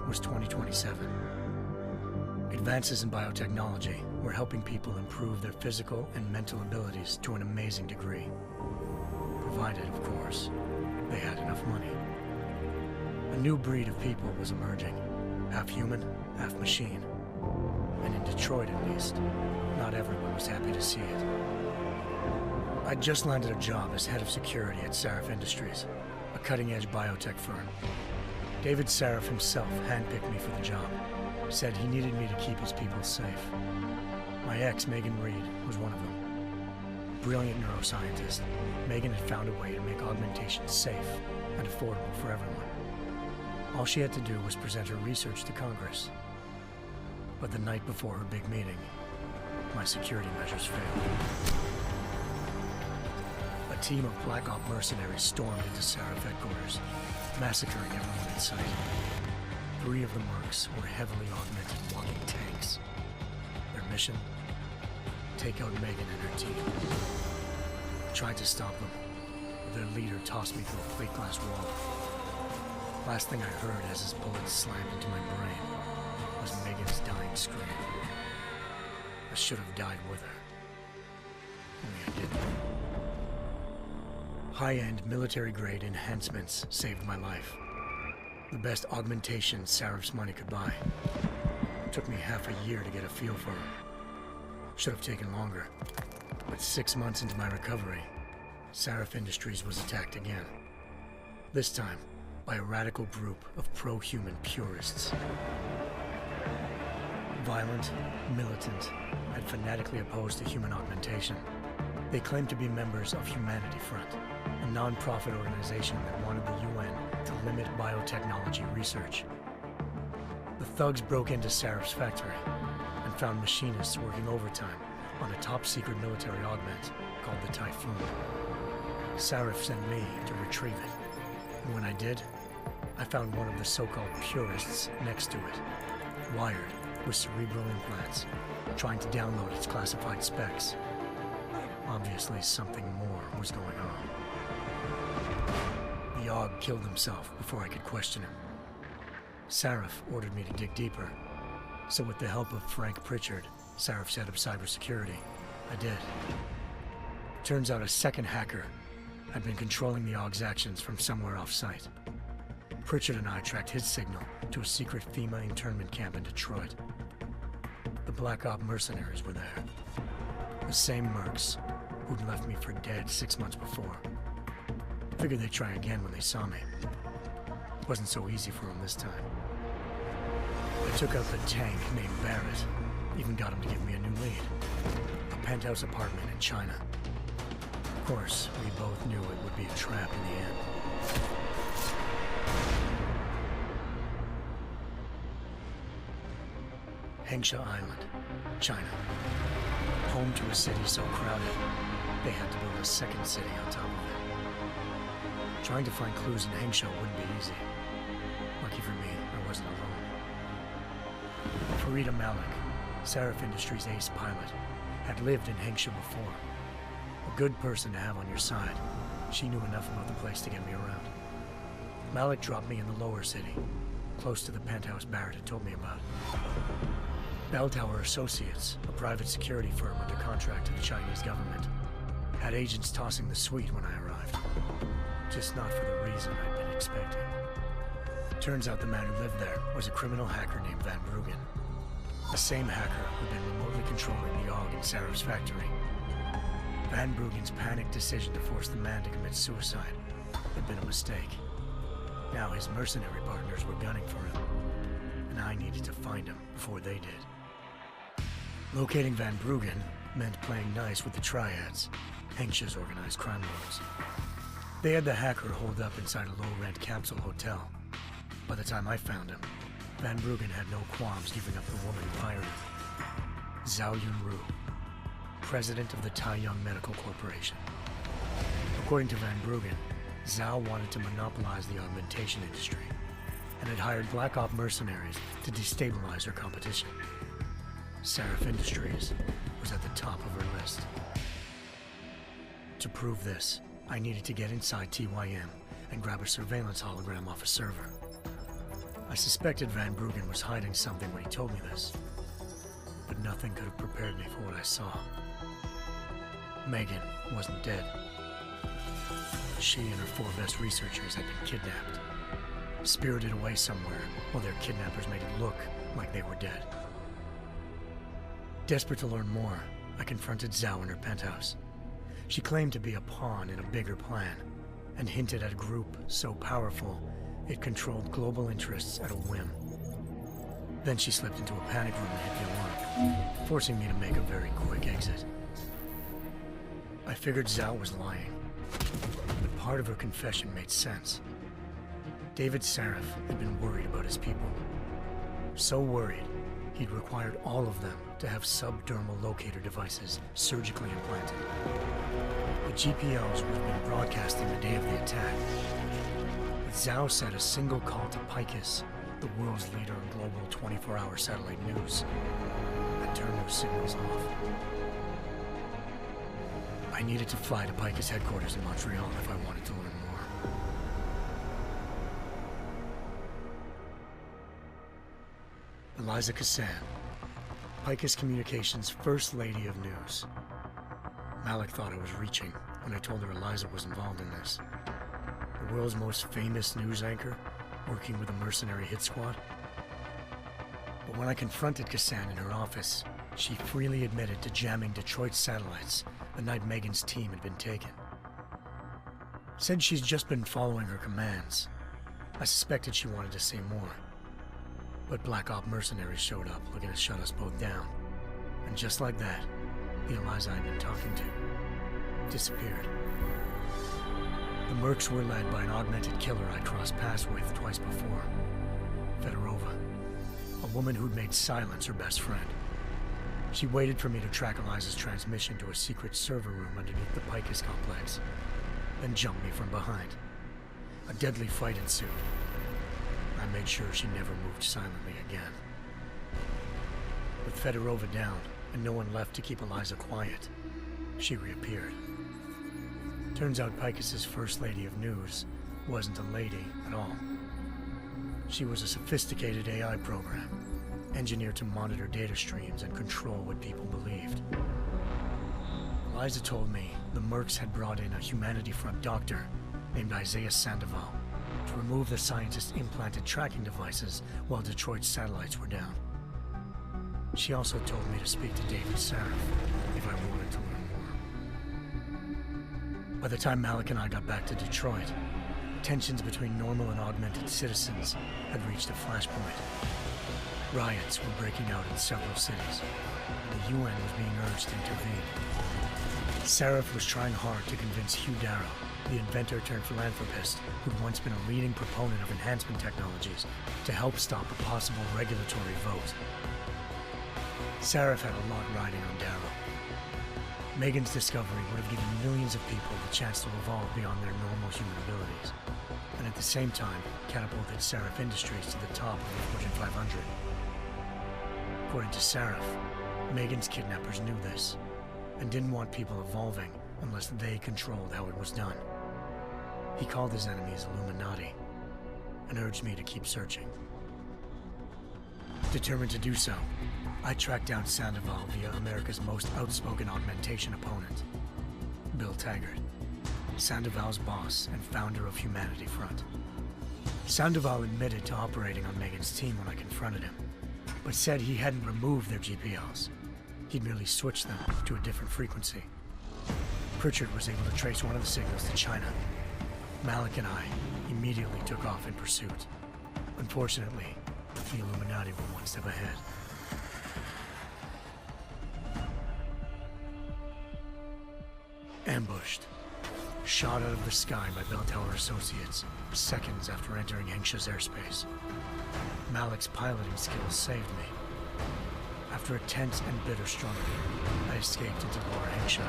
was 2027. Advances in biotechnology were helping people improve their physical and mental abilities to an amazing degree. Provided, of course, they had enough money. A new breed of people was emerging, half human, half machine. And in Detroit, at least, not everyone was happy to see it. I'd just landed a job as head of security at Sarif Industries, a cutting-edge biotech firm. David Sarif himself handpicked me for the job, said he needed me to keep his people safe. My ex, Megan Reed, was one of them. Brilliant neuroscientist, Megan had found a way to make augmentation safe and affordable for everyone. All she had to do was present her research to Congress. But the night before her big meeting, my security measures failed. A team of Black Op mercenaries stormed into Sarif headquarters, massacring everyone in sight. 3 of the mercs were heavily augmented walking tanks. Their mission? Take out Megan and her team. I tried to stop them, but their leader tossed me through a plate glass wall. Last thing I heard as his bullets slammed into my brain was Megan's dying scream. I should have died with her. Only I didn't. High-end military-grade enhancements saved my life. The best augmentation Sarif's money could buy. It took me half a year to get a feel for her. Should have taken longer. But 6 months into my recovery, Sarif Industries was attacked again. This time, by a radical group of pro-human purists. Violent, militant, and fanatically opposed to human augmentation. They claimed to be members of Humanity Front, a non-profit organization that wanted the UN to limit biotechnology research. The thugs broke into Sarif's factory and found machinists working overtime on a top-secret military augment called the Typhoon. Sarif sent me to retrieve it, and when I did, I found one of the so-called purists next to it, wired with cerebral implants, trying to download its classified specs. Obviously, something more was going on. The AUG killed himself before I could question him. Sarif ordered me to dig deeper, so with the help of Frank Pritchard, Sarif's head of cybersecurity, I did. Turns out a second hacker had been controlling the AUG's actions from somewhere off-site. Pritchard and I tracked his signal to a secret FEMA internment camp in Detroit. The Black Op mercenaries were there. The same mercs who'd left me for dead 6 months before. Figured they'd try again when they saw me. It wasn't so easy for them this time. I took out the tank named Barrett, even got him to give me a new lead. A penthouse apartment in China. Of course, we both knew it would be a trap in the end. Hengsha Island, China. Home to a city so crowded, they had to build a second city on top of it. Trying to find clues in Hengsha wouldn't be easy. Lucky for me, I wasn't alone. Farida Malik, Sarif Industries' ace pilot, had lived in Hengsha before. A good person to have on your side. She knew enough about the place to get me around. Malik dropped me in the lower city, close to the penthouse Barrett had told me about. Bell Tower Associates, a private security firm under contract to the Chinese government, had agents tossing the suite when I arrived. Just not for the reason I'd been expecting. Turns out the man who lived there was a criminal hacker named Van Bruggen. The same hacker who'd been remotely controlling the AUG in Sarif's factory. Van Bruggen's panicked decision to force the man to commit suicide had been a mistake. Now his mercenary partners were gunning for him, and I needed to find him before they did. Locating Van Bruggen meant playing nice with the Triads, Hengsha's organized crime lords. They had the hacker holed up inside a low-rent capsule hotel. By the time I found him, Van Bruggen had no qualms giving up the woman who hired him. Zhao Yunru, president of the Taiyang Medical Corporation. According to Van Bruggen, Zhao wanted to monopolize the augmentation industry and had hired Black Op mercenaries to destabilize her competition. Sarif Industries was at the top of her list. To prove this, I needed to get inside TYM and grab a surveillance hologram off a server. I I suspected Van Bruggen was hiding something when he told me this, but nothing could have prepared me for what I saw. Megan wasn't dead. She and her 4 best researchers had been kidnapped, spirited away somewhere while their kidnappers made it look like they were dead. Desperate to learn more, I confronted Zhao in her penthouse. She claimed to be a pawn in a bigger plan, and hinted at a group so powerful it controlled global interests at a whim. Then she slipped into a panic room and hit the alarm, forcing me to make a very quick exit. I figured Zhao was lying, but part of her confession made sense. David Sarif had been worried about his people. So worried, he'd required all of them to have subdermal locator devices surgically implanted. The GPLs would have been broadcasting the day of the attack. But Zhao said a single call to Picus, the world's leader in global 24-hour satellite news, had turned those signals off. I needed to fly to Picus headquarters in Montreal if I wanted to learn more. Eliza Cassan, Picus Communications' First Lady of News. Malik thought I was reaching when I told her Eliza was involved in this. The world's most famous news anchor, working with a mercenary hit squad. But when I confronted Cassan in her office, she freely admitted to jamming Detroit's satellites the night Megan's team had been taken. Said she's just been following her commands. I suspected she wanted to say more. But Black Op mercenaries showed up looking to shut us both down. And just like that, the Eliza I'd been talking to disappeared. The Mercs were led by an augmented killer I crossed paths with twice before, Fedorova, a woman who'd made silence her best friend. She waited for me to track Eliza's transmission to a secret server room underneath the Picus complex, then jumped me from behind. A deadly fight ensued. I made sure she never moved silently again. With Fedorova down and no one left to keep Eliza quiet, she reappeared. Turns out Picus's First Lady of News wasn't a lady at all. She was a sophisticated AI program, engineered to monitor data streams and control what people believed. Eliza told me the Mercs had brought in a Humanity Front doctor named Isaiah Sandoval to remove the scientist's implanted tracking devices while Detroit's satellites were down. She also told me to speak to David Sarif if I wanted to learn more. By the time Malik and I got back to Detroit, tensions between normal and augmented citizens had reached a flashpoint. Riots were breaking out in several cities, and the UN was being urged to intervene. Sarif was trying hard to convince Hugh Darrow, the inventor-turned-philanthropist who'd once been a leading proponent of enhancement technologies, to help stop a possible regulatory vote. Sarif had a lot riding on Darrow. Megan's discovery would have given millions of people the chance to evolve beyond their normal human abilities, and at the same time catapulted Sarif Industries to the top of the Fortune 500. According to Sarif, Megan's kidnappers knew this, and didn't want people evolving unless they controlled how it was done. He called his enemies Illuminati, and urged me to keep searching. Determined to do so, I tracked down Sandoval via America's most outspoken augmentation opponent, Bill Taggart, Sandoval's boss and founder of Humanity Front. Sandoval admitted to operating on Megan's team when I confronted him, but said he hadn't removed their GPLs. He'd merely switched them to a different frequency. Pritchard was able to trace one of the signals to China. Malik and I immediately took off in pursuit. Unfortunately, the Illuminati were one step ahead. Ambushed. Shot out of the sky by Bell Tower Associates, seconds after entering Hengsha's airspace. Malik's piloting skills saved me. After a tense and bitter struggle, I escaped into Lower Hengsha.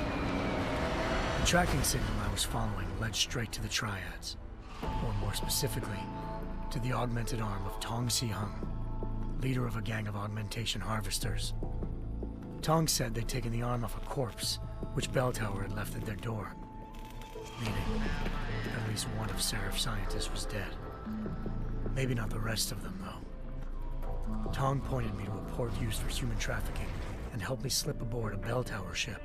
The tracking signal I was following led straight to the Triads, or more specifically, to the augmented arm of Tong Si-hung, leader of a gang of augmentation harvesters. Tong said they'd taken the arm off a corpse, which Bell Tower had left at their door, meaning at least one of Sarif's scientists was dead. Maybe not the rest of them, though. Tong pointed me to a port used for human trafficking and helped me slip aboard a bell tower ship.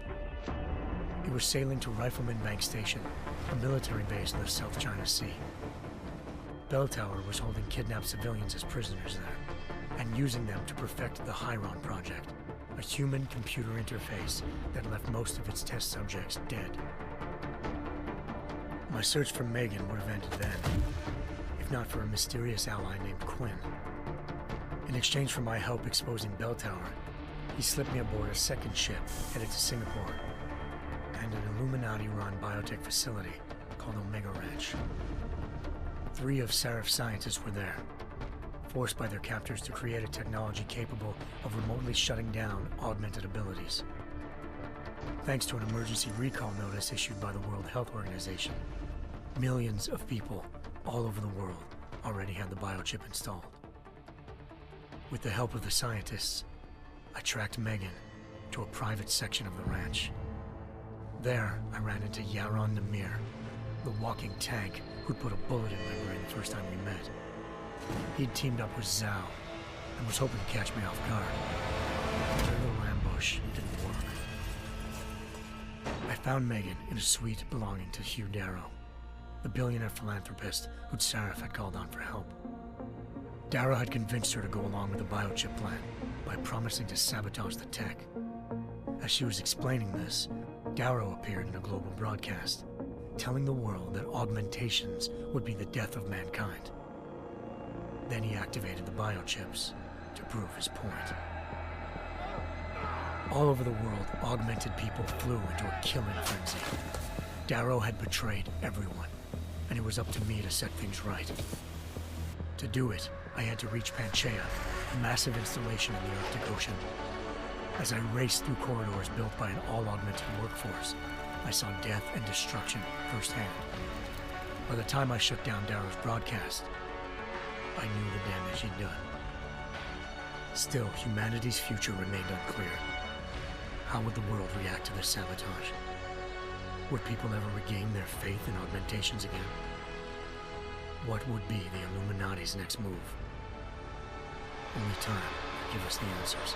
It was sailing to Rifleman Bank Station, a military base in the South China Sea. Bell Tower was holding kidnapped civilians as prisoners there, and using them to perfect the Chiron Project, a human-computer interface that left most of its test subjects dead. My search for Megan would have ended then, if not for a mysterious ally named Quinn. In exchange for my help exposing Bell Tower, he slipped me aboard a second ship headed to Singapore and an Illuminati-run biotech facility called Omega Ranch. 3 of Seraph's scientists were there, forced by their captors to create a technology capable of remotely shutting down augmented abilities. Thanks to an emergency recall notice issued by the World Health Organization, millions of people all over the world already had the biochip installed. With the help of the scientists, I tracked Megan to a private section of the ranch. There, I ran into Yaron Namir, the walking tank who'd put a bullet in my brain the first time we met. He'd teamed up with Zhao and was hoping to catch me off guard. Their little ambush didn't work. I found Megan in a suite belonging to Hugh Darrow, the billionaire philanthropist who'd Seraph had called on for help. Darrow had convinced her to go along with the biochip plan by promising to sabotage the tech. As she was explaining this, Darrow appeared in a global broadcast, telling the world that augmentations would be the death of mankind. Then he activated the biochips to prove his point. All over the world, augmented people flew into a killing frenzy. Darrow had betrayed everyone, and it was up to me to set things right. To do it, I had to reach Panchaea, a massive installation in the Arctic Ocean. As I raced through corridors built by an all-augmented workforce, I saw death and destruction firsthand. By the time I shut down Darrow's broadcast, I knew the damage he'd done. Still, humanity's future remained unclear. How would the world react to this sabotage? Would people ever regain their faith in augmentations again? What would be the Illuminati's next move? Only time could give us the answers.